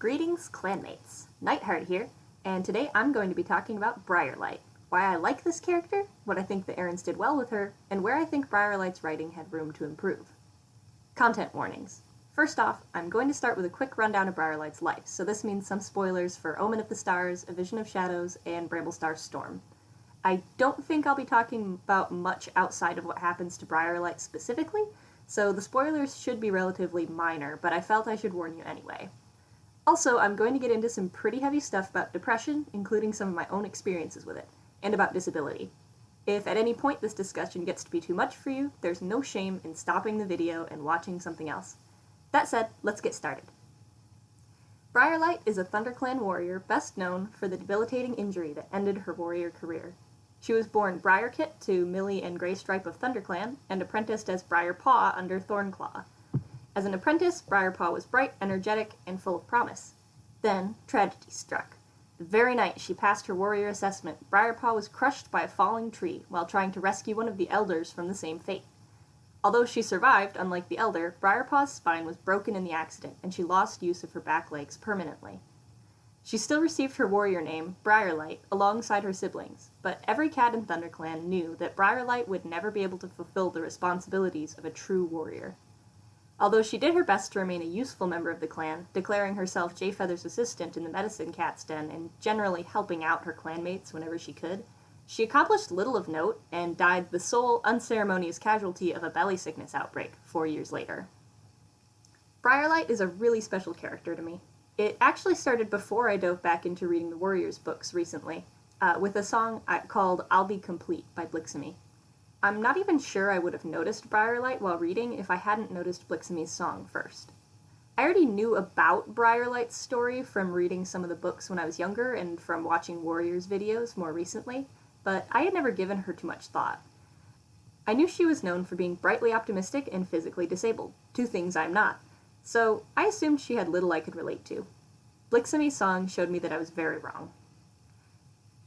Greetings, clanmates. Nightheart here, and today I'm going to be talking about Briarlight, why I like this character, what I think the Aarons did well with her, and where I think Briarlight's writing had room to improve. Content warnings. First off, I'm going to start with a quick rundown of Briarlight's life, so this means some spoilers for Omen of the Stars, A Vision of Shadows, and Bramblestar's Storm. I don't think I'll be talking about much outside of what happens to Briarlight specifically, so the spoilers should be relatively minor, but I felt I should warn you anyway. Also, I'm going to get into some pretty heavy stuff about depression, including some of my own experiences with it, and about disability. If at any point this discussion gets to be too much for you, there's no shame in stopping the video and watching something else. That said, let's get started. Briarlight is a ThunderClan warrior best known for the debilitating injury that ended her warrior career. She was born Briarkit to Millie and Greystripe of ThunderClan, and apprenticed as Briarpaw under Thornclaw. As an apprentice, Briarpaw was bright, energetic, and full of promise. Then, tragedy struck. The very night she passed her warrior assessment, Briarpaw was crushed by a falling tree while trying to rescue one of the elders from the same fate. Although she survived, unlike the elder, Briarpaw's spine was broken in the accident, and she lost use of her back legs permanently. She still received her warrior name, Briarlight, alongside her siblings, but every cat in ThunderClan knew that Briarlight would never be able to fulfill the responsibilities of a true warrior. Although she did her best to remain a useful member of the clan, declaring herself Jayfeather's assistant in the medicine cat's den and generally helping out her clanmates whenever she could, she accomplished little of note and died the sole unceremonious casualty of a belly sickness outbreak 4 years later. Briarlight is a really special character to me. It actually started before I dove back into reading the Warriors books recently, with a song called I'll Be Complete by Blixamy. I'm not even sure I would have noticed Briarlight while reading if I hadn't noticed Blixamy's song first. I already knew about Briarlight's story from reading some of the books when I was younger and from watching Warriors videos more recently, but I had never given her too much thought. I knew she was known for being brightly optimistic and physically disabled, two things I'm not, so I assumed she had little I could relate to. Blixamy's song showed me that I was very wrong.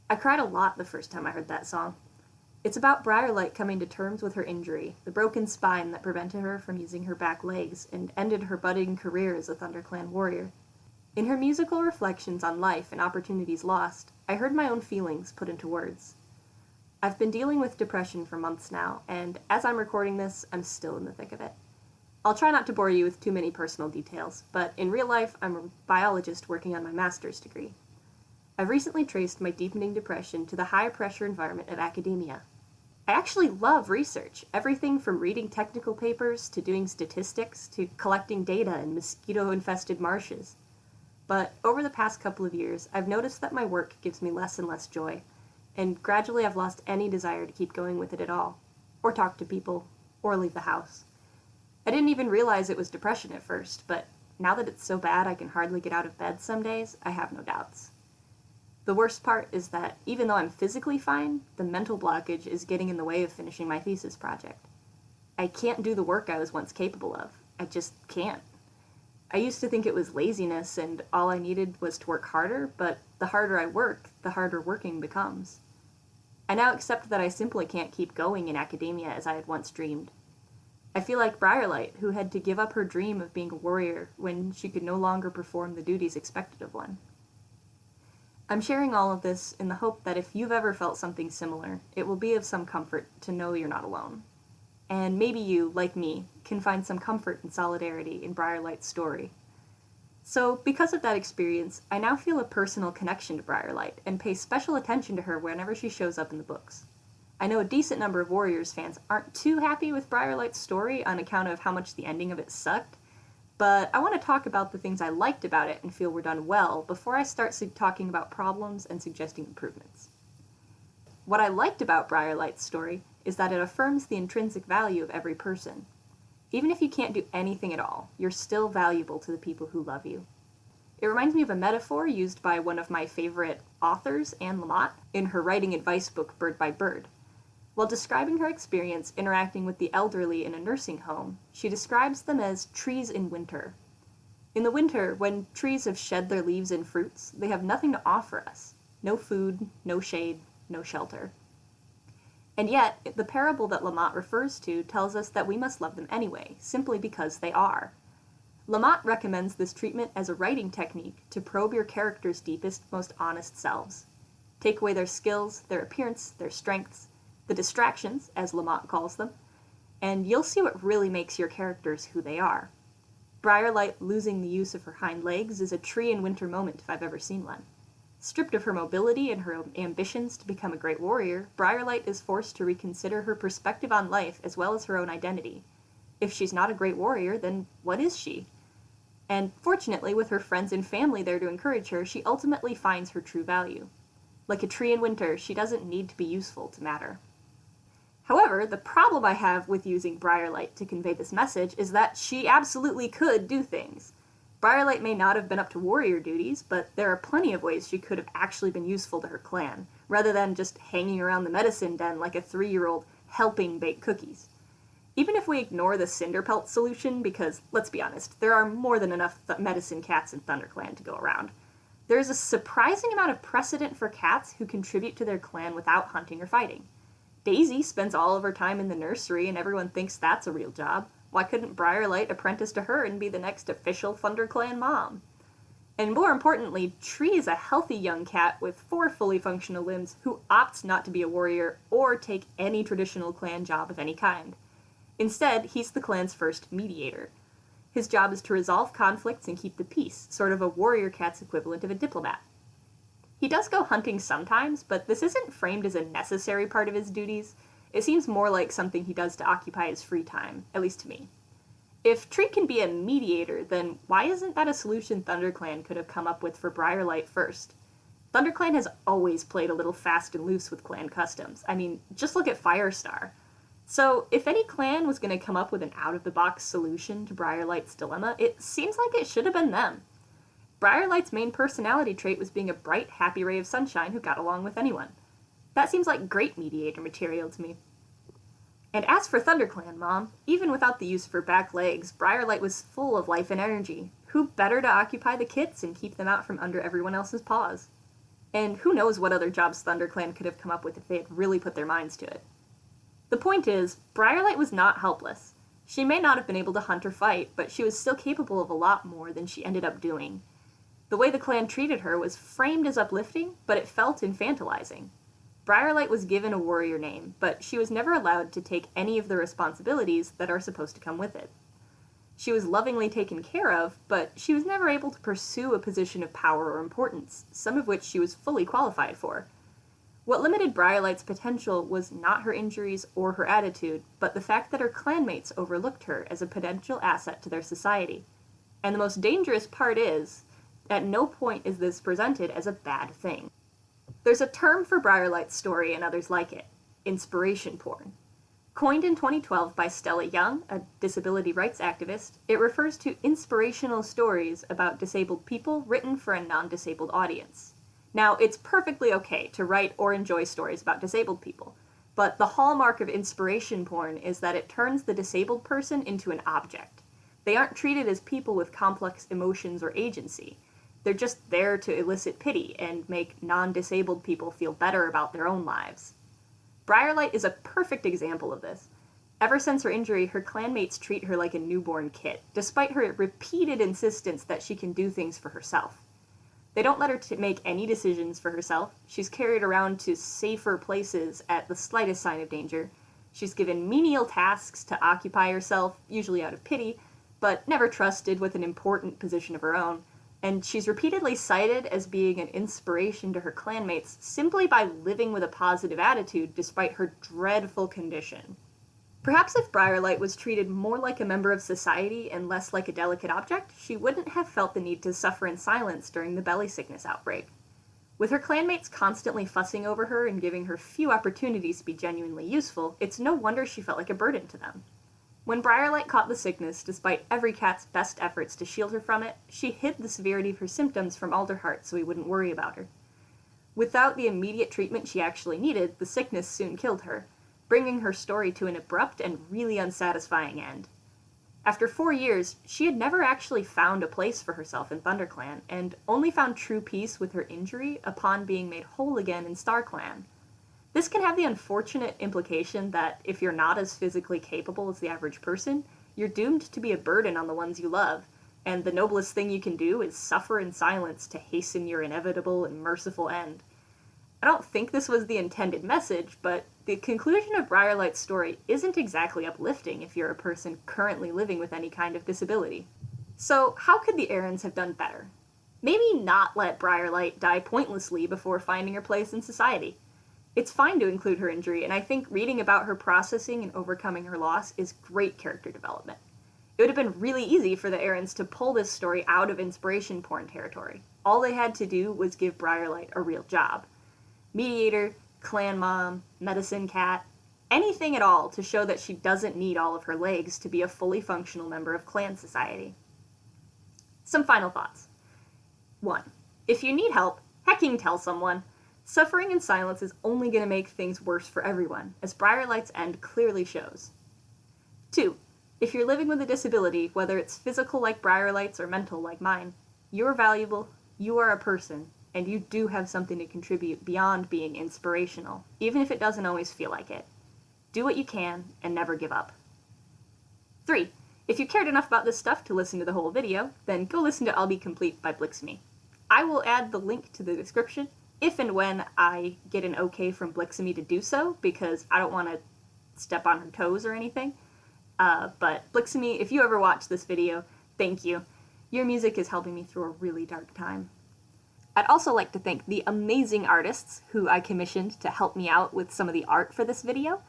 I cried a lot the first time I heard that song. It's about Briarlight coming to terms with her injury, the broken spine that prevented her from using her back legs and ended her budding career as a ThunderClan warrior. In her musical reflections on life and opportunities lost, I heard my own feelings put into words. I've been dealing with depression for months now, and as I'm recording this, I'm still in the thick of it. I'll try not to bore you with too many personal details, but in real life, I'm a biologist working on my master's degree. I've recently traced my deepening depression to the high-pressure environment of academia. I actually love research, everything from reading technical papers to doing statistics to collecting data in mosquito-infested marshes. But over the past couple of years, I've noticed that my work gives me less and less joy, and gradually I've lost any desire to keep going with it at all, or talk to people, or leave the house. I didn't even realize it was depression at first, but now that it's so bad I can hardly get out of bed some days, I have no doubts. The worst part is that, even though I'm physically fine, the mental blockage is getting in the way of finishing my thesis project. I can't do the work I was once capable of. I just can't. I used to think it was laziness and all I needed was to work harder, but the harder I work, the harder working becomes. I now accept that I simply can't keep going in academia as I had once dreamed. I feel like Briarlight, who had to give up her dream of being a warrior when she could no longer perform the duties expected of one. I'm sharing all of this in the hope that if you've ever felt something similar, it will be of some comfort to know you're not alone. And maybe you, like me, can find some comfort and solidarity in Briarlight's story. So, because of that experience, I now feel a personal connection to Briarlight and pay special attention to her whenever she shows up in the books. I know a decent number of Warriors fans aren't too happy with Briarlight's story on account of how much the ending of it sucked, but I want to talk about the things I liked about it and feel were done well before I start talking about problems and suggesting improvements. What I liked about Briarlight's story is that it affirms the intrinsic value of every person. Even if you can't do anything at all, you're still valuable to the people who love you. It reminds me of a metaphor used by one of my favorite authors, Anne Lamott, in her writing advice book Bird by Bird. While describing her experience interacting with the elderly in a nursing home, she describes them as trees in winter. In the winter, when trees have shed their leaves and fruits, they have nothing to offer us. No food, no shade, no shelter. And yet, the parable that Lamott refers to tells us that we must love them anyway, simply because they are. Lamont recommends this treatment as a writing technique to probe your character's deepest, most honest selves. Take away their skills, their appearance, their strengths, the distractions, as Lamont calls them, and you'll see what really makes your characters who they are. Briarlight losing the use of her hind legs is a tree in winter moment if I've ever seen one. Stripped of her mobility and her ambitions to become a great warrior, Briarlight is forced to reconsider her perspective on life as well as her own identity. If she's not a great warrior, then what is she? And fortunately, with her friends and family there to encourage her, she ultimately finds her true value. Like a tree in winter, she doesn't need to be useful to matter. However, the problem I have with using Briarlight to convey this message is that she absolutely could do things. Briarlight may not have been up to warrior duties, but there are plenty of ways she could have actually been useful to her clan, rather than just hanging around the medicine den like a 3-year-old helping bake cookies. Even if we ignore the Cinderpelt solution, because, let's be honest, there are more than enough medicine cats in ThunderClan to go around, there is a surprising amount of precedent for cats who contribute to their clan without hunting or fighting. Daisy spends all of her time in the nursery and everyone thinks that's a real job. Why couldn't Briarlight apprentice to her and be the next official ThunderClan mom? And more importantly, Tree is a healthy young cat with 4 fully functional limbs who opts not to be a warrior or take any traditional clan job of any kind. Instead, he's the clan's first mediator. His job is to resolve conflicts and keep the peace, sort of a warrior cat's equivalent of a diplomat. He does go hunting sometimes, but this isn't framed as a necessary part of his duties. It seems more like something he does to occupy his free time, at least to me. If Tree can be a mediator, then why isn't that a solution ThunderClan could have come up with for Briarlight first? ThunderClan has always played a little fast and loose with clan customs. I mean, just look at Firestar. So, if any clan was going to come up with an out-of-the-box solution to Briarlight's dilemma, it seems like it should have been them. Briarlight's main personality trait was being a bright, happy ray of sunshine who got along with anyone. That seems like great mediator material to me. And as for ThunderClan Mom, even without the use of her back legs, Briarlight was full of life and energy. Who better to occupy the kits and keep them out from under everyone else's paws? And who knows what other jobs ThunderClan could have come up with if they had really put their minds to it. The point is, Briarlight was not helpless. She may not have been able to hunt or fight, but she was still capable of a lot more than she ended up doing. The way the clan treated her was framed as uplifting, but it felt infantilizing. Briarlight was given a warrior name, but she was never allowed to take any of the responsibilities that are supposed to come with it. She was lovingly taken care of, but she was never able to pursue a position of power or importance, some of which she was fully qualified for. What limited Briarlight's potential was not her injuries or her attitude, but the fact that her clanmates overlooked her as a potential asset to their society. And the most dangerous part is, at no point is this presented as a bad thing. There's a term for Briarlight's story and others like it: inspiration porn. Coined in 2012 by Stella Young, a disability rights activist, it refers to inspirational stories about disabled people written for a non-disabled audience. Now, it's perfectly okay to write or enjoy stories about disabled people, but the hallmark of inspiration porn is that it turns the disabled person into an object. They aren't treated as people with complex emotions or agency. They're just there to elicit pity and make non-disabled people feel better about their own lives. Briarlight is a perfect example of this. Ever since her injury, her clanmates treat her like a newborn kid, despite her repeated insistence that she can do things for herself. They don't let her make any decisions for herself. She's carried around to safer places at the slightest sign of danger. She's given menial tasks to occupy herself, usually out of pity, but never trusted with an important position of her own. And she's repeatedly cited as being an inspiration to her clanmates simply by living with a positive attitude despite her dreadful condition. Perhaps if Briarlight was treated more like a member of society and less like a delicate object, she wouldn't have felt the need to suffer in silence during the belly sickness outbreak. With her clanmates constantly fussing over her and giving her few opportunities to be genuinely useful, it's no wonder she felt like a burden to them. When Briarlight caught the sickness, despite every cat's best efforts to shield her from it, she hid the severity of her symptoms from Alderheart so he wouldn't worry about her. Without the immediate treatment she actually needed, the sickness soon killed her, bringing her story to an abrupt and really unsatisfying end. After 4 years, she had never actually found a place for herself in ThunderClan, and only found true peace with her injury upon being made whole again in StarClan. This can have the unfortunate implication that if you're not as physically capable as the average person, you're doomed to be a burden on the ones you love, and the noblest thing you can do is suffer in silence to hasten your inevitable and merciful end. I don't think this was the intended message, but the conclusion of Briarlight's story isn't exactly uplifting if you're a person currently living with any kind of disability. So, how could the Aarons have done better? Maybe not let Briarlight die pointlessly before finding her place in society. It's fine to include her injury, and I think reading about her processing and overcoming her loss is great character development. It would have been really easy for the Aarons to pull this story out of inspiration porn territory. All they had to do was give Briarlight a real job. Mediator, clan mom, medicine cat, anything at all to show that she doesn't need all of her legs to be a fully functional member of clan society. Some final thoughts. 1. If you need help, hecking tell someone. Suffering in silence is only going to make things worse for everyone, as Briarlight's end clearly shows. 2. If you're living with a disability, whether it's physical like Briarlight's or mental like mine, you're valuable, you are a person, and you do have something to contribute beyond being inspirational, even if it doesn't always feel like it. Do what you can, and never give up. 3. If you cared enough about this stuff to listen to the whole video, then go listen to I'll Be Complete by Blixamy. I will add the link to the description if and when I get an okay from Blixamy to do so, because I don't want to step on her toes or anything. But Blixamy, if you ever watch this video, thank you. Your music is helping me through a really dark time. I'd also like to thank the amazing artists who I commissioned to help me out with some of the art for this video.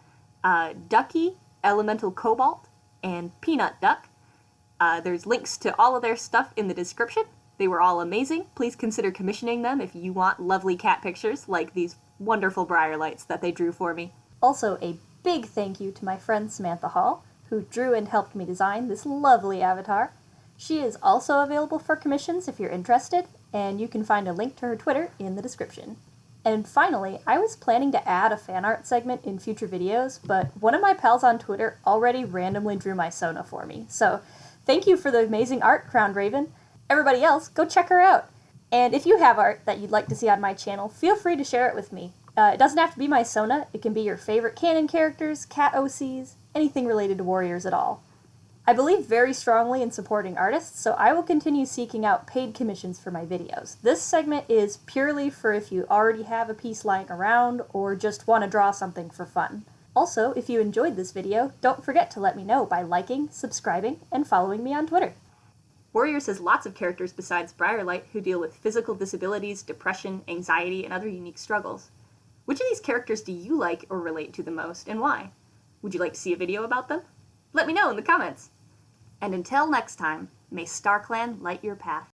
Ducky, Elemental Cobalt, and Peanut Duck. There's links to all of their stuff in the description. They were all amazing. Please consider commissioning them if you want lovely cat pictures like these wonderful Briarlights that they drew for me. Also, a big thank you to my friend Samantha Hall, who drew and helped me design this lovely avatar. She is also available for commissions if you're interested, and you can find a link to her Twitter in the description. And finally, I was planning to add a fan art segment in future videos, but one of my pals on Twitter already randomly drew my Sona for me. So thank you for the amazing art, Crowned Raven. Everybody else, go check her out. And if you have art that you'd like to see on my channel, feel free to share it with me. It doesn't have to be my Sona, it can be your favorite canon characters, cat OCs, anything related to warriors at all. I believe very strongly in supporting artists, so I will continue seeking out paid commissions for my videos. This segment is purely for if you already have a piece lying around or just want to draw something for fun. Also, if you enjoyed this video, don't forget to let me know by liking, subscribing, and following me on Twitter. Warriors has lots of characters besides Briarlight who deal with physical disabilities, depression, anxiety, and other unique struggles. Which of these characters do you like or relate to the most, and why? Would you like to see a video about them? Let me know in the comments! And until next time, may StarClan light your path.